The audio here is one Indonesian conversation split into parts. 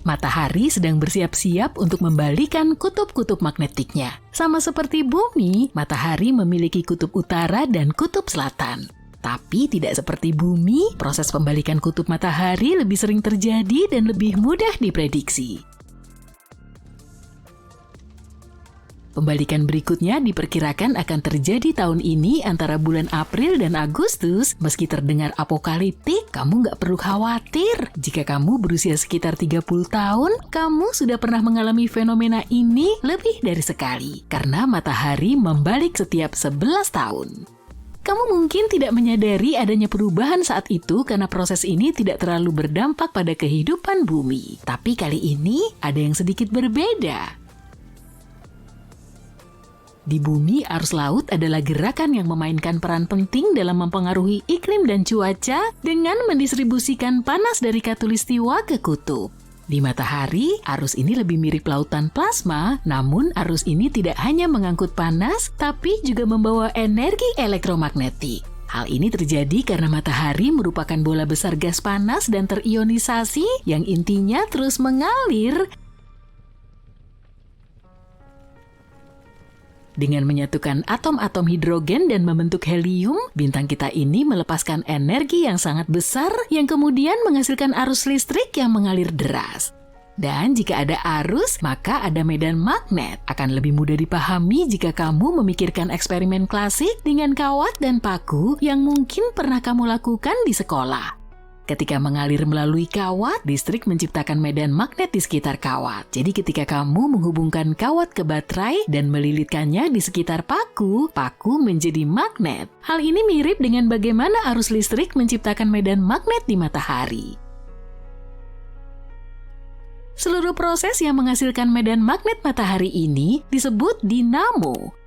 Matahari sedang bersiap-siap untuk membalikan kutub-kutub magnetiknya. Sama seperti bumi, matahari memiliki kutub utara dan kutub selatan. Tapi tidak seperti bumi, proses pembalikan kutub matahari lebih sering terjadi dan lebih mudah diprediksi. Pembalikan berikutnya diperkirakan akan terjadi tahun ini antara bulan April dan Agustus. Meski terdengar apokaliptik, kamu nggak perlu khawatir. Jika kamu berusia sekitar 30 tahun, kamu sudah pernah mengalami fenomena ini lebih dari sekali. Karena matahari membalik setiap 11 tahun. Kamu mungkin tidak menyadari adanya perubahan saat itu karena proses ini tidak terlalu berdampak pada kehidupan bumi. Tapi kali ini ada yang sedikit berbeda. Di bumi, arus laut adalah gerakan yang memainkan peran penting dalam mempengaruhi iklim dan cuaca dengan mendistribusikan panas dari khatulistiwa ke kutub. Di matahari, arus ini lebih mirip lautan plasma, namun arus ini tidak hanya mengangkut panas, tapi juga membawa energi elektromagnetik. Hal ini terjadi karena matahari merupakan bola besar gas panas dan terionisasi yang intinya terus mengalir. Dengan menyatukan atom-atom hidrogen dan membentuk helium, bintang kita ini melepaskan energi yang sangat besar yang kemudian menghasilkan arus listrik yang mengalir deras. Dan jika ada arus, maka ada medan magnet. Akan lebih mudah dipahami jika kamu memikirkan eksperimen klasik dengan kawat dan paku yang mungkin pernah kamu lakukan di sekolah. Ketika mengalir melalui kawat, listrik menciptakan medan magnet di sekitar kawat. Jadi ketika kamu menghubungkan kawat ke baterai dan melilitkannya di sekitar paku, paku menjadi magnet. Hal ini mirip dengan bagaimana arus listrik menciptakan medan magnet di matahari. Seluruh proses yang menghasilkan medan magnet matahari ini disebut dinamo.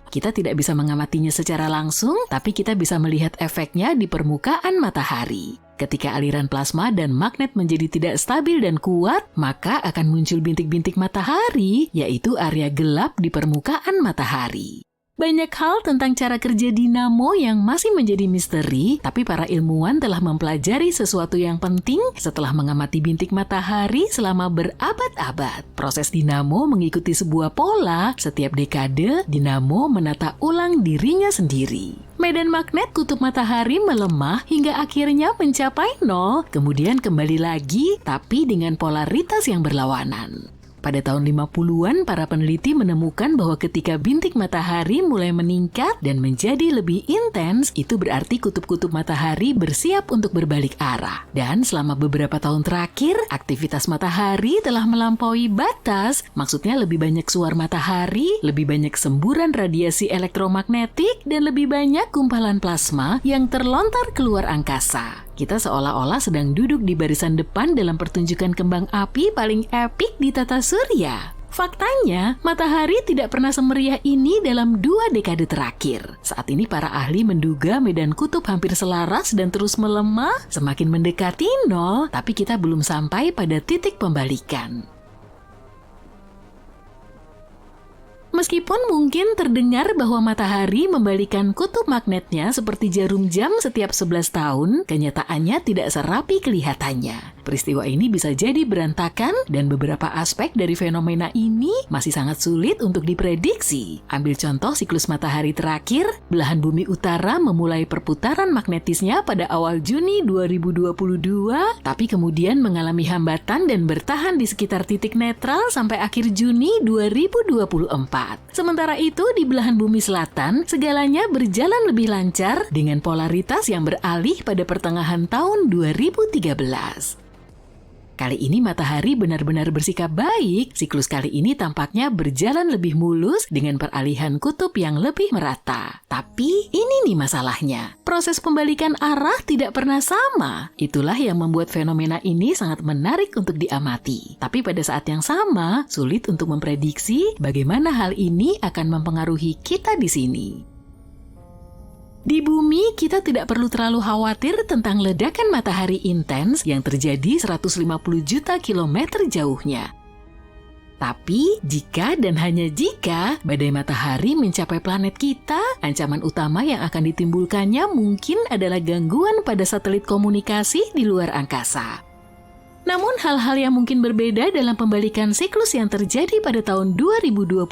Kita tidak bisa mengamatinya secara langsung, tapi kita bisa melihat efeknya di permukaan matahari. Ketika aliran plasma dan magnet menjadi tidak stabil dan kuat, maka akan muncul bintik-bintik matahari, yaitu area gelap di permukaan matahari. Banyak hal tentang cara kerja dinamo yang masih menjadi misteri, tapi para ilmuwan telah mempelajari sesuatu yang penting setelah mengamati bintik matahari selama berabad-abad. Proses dinamo mengikuti sebuah pola, setiap dekade dinamo menata ulang dirinya sendiri. Medan magnet kutub matahari melemah hingga akhirnya mencapai 0, kemudian kembali lagi, tapi dengan polaritas yang berlawanan. Pada tahun 50-an, para peneliti menemukan bahwa ketika bintik matahari mulai meningkat dan menjadi lebih intens, itu berarti kutub-kutub matahari bersiap untuk berbalik arah. Dan selama beberapa tahun terakhir, aktivitas matahari telah melampaui batas, maksudnya lebih banyak suar matahari, lebih banyak semburan radiasi elektromagnetik, dan lebih banyak gumpalan plasma yang terlontar keluar angkasa. Kita seolah-olah sedang duduk di barisan depan dalam pertunjukan kembang api paling epik di tata surya. Faktanya, matahari tidak pernah semeriah ini dalam 2 dekade terakhir. Saat ini para ahli menduga medan kutub hampir selaras dan terus melemah, semakin mendekati 0, tapi kita belum sampai pada titik pembalikan. Meskipun mungkin terdengar bahwa matahari membalikan kutub magnetnya seperti jarum jam setiap 11 tahun, kenyataannya tidak serapi kelihatannya. Peristiwa ini bisa jadi berantakan dan beberapa aspek dari fenomena ini masih sangat sulit untuk diprediksi. Ambil contoh siklus matahari terakhir, belahan bumi utara memulai perputaran magnetisnya pada awal Juni 2022, tapi kemudian mengalami hambatan dan bertahan di sekitar titik netral sampai akhir Juni 2024. Sementara itu, di belahan bumi selatan, segalanya berjalan lebih lancar dengan polaritas yang beralih pada pertengahan tahun 2013. Kali ini matahari benar-benar bersikap baik, siklus kali ini tampaknya berjalan lebih mulus dengan peralihan kutub yang lebih merata. Tapi ini nih masalahnya, proses pembalikan arah tidak pernah sama. Itulah yang membuat fenomena ini sangat menarik untuk diamati. Tapi pada saat yang sama, sulit untuk memprediksi bagaimana hal ini akan mempengaruhi kita di sini. Di bumi, kita tidak perlu terlalu khawatir tentang ledakan matahari intens yang terjadi 150 juta kilometer jauhnya. Tapi, jika dan hanya jika badai matahari mencapai planet kita, ancaman utama yang akan ditimbulkannya mungkin adalah gangguan pada satelit komunikasi di luar angkasa. Namun hal-hal yang mungkin berbeda dalam pembalikan siklus yang terjadi pada tahun 2024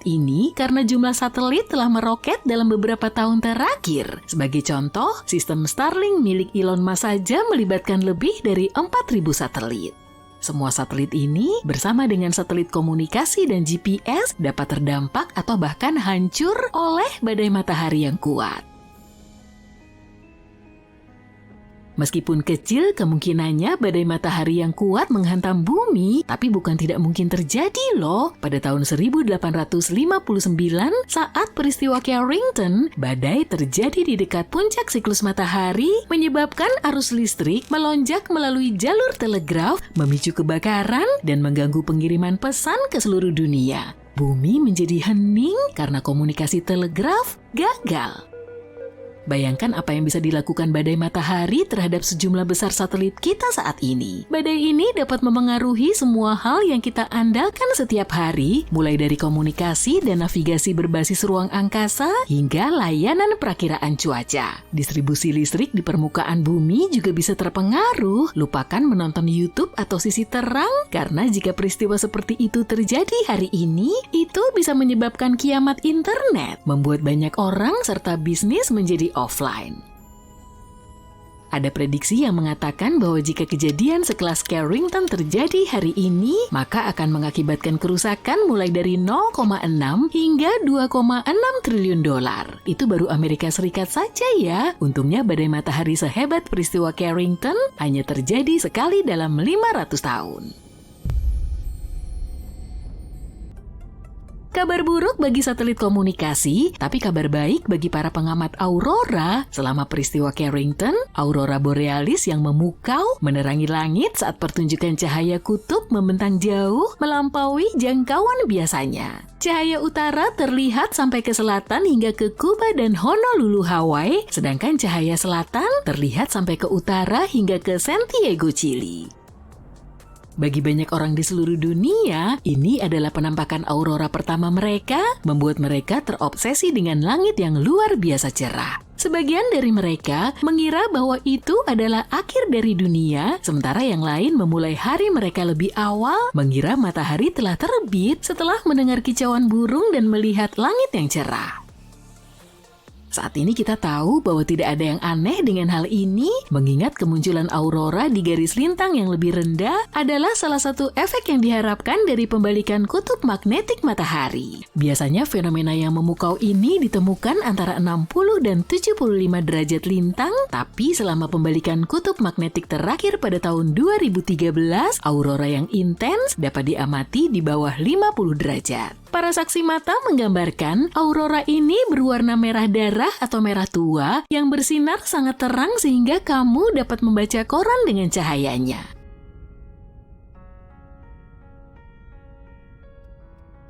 ini karena jumlah satelit telah meroket dalam beberapa tahun terakhir. Sebagai contoh, sistem Starlink milik Elon Musk saja melibatkan lebih dari 4.000 satelit. Semua satelit ini bersama dengan satelit komunikasi dan GPS dapat terdampak atau bahkan hancur oleh badai matahari yang kuat. Meskipun kecil kemungkinannya badai matahari yang kuat menghantam bumi, tapi bukan tidak mungkin terjadi loh. Pada tahun 1859 saat peristiwa Carrington, badai terjadi di dekat puncak siklus matahari, menyebabkan arus listrik melonjak melalui jalur telegraf, memicu kebakaran, dan mengganggu pengiriman pesan ke seluruh dunia. Bumi menjadi hening karena komunikasi telegraf gagal. Bayangkan apa yang bisa dilakukan badai matahari terhadap sejumlah besar satelit kita saat ini. Badai ini dapat memengaruhi semua hal yang kita andalkan setiap hari, mulai dari komunikasi dan navigasi berbasis ruang angkasa hingga layanan perakiraan cuaca. Distribusi listrik di permukaan bumi juga bisa terpengaruh. Lupakan menonton YouTube atau sisi terang, karena jika peristiwa seperti itu terjadi hari ini, itu bisa menyebabkan kiamat internet, membuat banyak orang serta bisnis menjadi offline. Ada prediksi yang mengatakan bahwa jika kejadian sekelas Carrington terjadi hari ini, maka akan mengakibatkan kerusakan mulai dari 0,6 hingga 2,6 triliun dolar. Itu baru Amerika Serikat saja ya. Untungnya badai matahari sehebat peristiwa Carrington hanya terjadi sekali dalam 500 tahun. Kabar buruk bagi satelit komunikasi, tapi kabar baik bagi para pengamat aurora. Selama peristiwa Carrington, aurora borealis yang memukau menerangi langit saat pertunjukan cahaya kutub membentang jauh melampaui jangkauan biasanya. Cahaya utara terlihat sampai ke selatan hingga ke Cuba dan Honolulu, Hawaii, sedangkan cahaya selatan terlihat sampai ke utara hingga ke Santiago, Chili. Bagi banyak orang di seluruh dunia, ini adalah penampakan aurora pertama mereka, membuat mereka terobsesi dengan langit yang luar biasa cerah. Sebagian dari mereka mengira bahwa itu adalah akhir dari dunia, sementara yang lain memulai hari mereka lebih awal, mengira matahari telah terbit setelah mendengar kicauan burung dan melihat langit yang cerah. Saat ini kita tahu bahwa tidak ada yang aneh dengan hal ini, mengingat kemunculan aurora di garis lintang yang lebih rendah adalah salah satu efek yang diharapkan dari pembalikan kutub magnetik matahari. Biasanya fenomena yang memukau ini ditemukan antara 60 dan 75 derajat lintang, tapi selama pembalikan kutub magnetik terakhir pada tahun 2013, aurora yang intens dapat diamati di bawah 50 derajat. Para saksi mata menggambarkan aurora ini berwarna merah darah atau merah tua yang bersinar sangat terang sehingga kamu dapat membaca koran dengan cahayanya.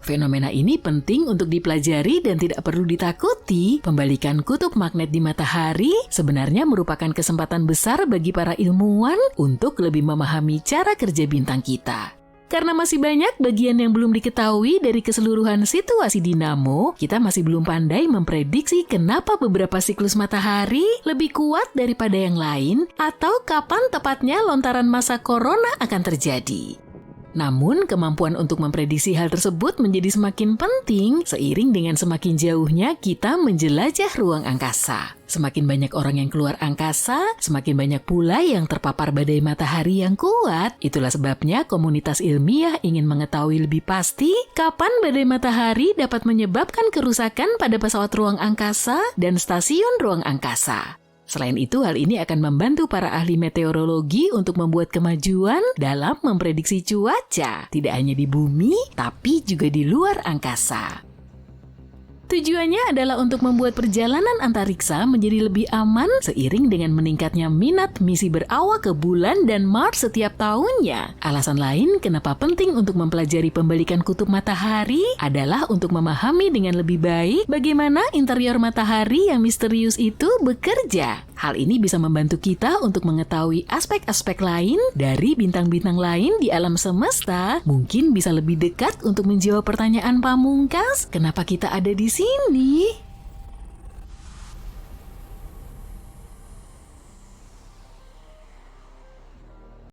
Fenomena ini penting untuk dipelajari dan tidak perlu ditakuti. Pembalikan kutub magnet di matahari sebenarnya merupakan kesempatan besar bagi para ilmuwan untuk lebih memahami cara kerja bintang kita. Karena masih banyak bagian yang belum diketahui dari keseluruhan situasi dinamo, kita masih belum pandai memprediksi kenapa beberapa siklus matahari lebih kuat daripada yang lain atau kapan tepatnya lontaran massa corona akan terjadi. Namun, kemampuan untuk memprediksi hal tersebut menjadi semakin penting seiring dengan semakin jauhnya kita menjelajah ruang angkasa. Semakin banyak orang yang keluar angkasa, semakin banyak pula yang terpapar badai matahari yang kuat. Itulah sebabnya komunitas ilmiah ingin mengetahui lebih pasti kapan badai matahari dapat menyebabkan kerusakan pada pesawat ruang angkasa dan stasiun ruang angkasa. Selain itu, hal ini akan membantu para ahli meteorologi untuk membuat kemajuan dalam memprediksi cuaca, tidak hanya di bumi, tapi juga di luar angkasa. Tujuannya adalah untuk membuat perjalanan antariksa menjadi lebih aman seiring dengan meningkatnya minat misi berawak ke bulan dan Mars setiap tahunnya. Alasan lain kenapa penting untuk mempelajari pembalikan kutub matahari adalah untuk memahami dengan lebih baik bagaimana interior matahari yang misterius itu bekerja. Hal ini bisa membantu kita untuk mengetahui aspek-aspek lain dari bintang-bintang lain di alam semesta. Mungkin bisa lebih dekat untuk menjawab pertanyaan pamungkas, kenapa kita ada di sini?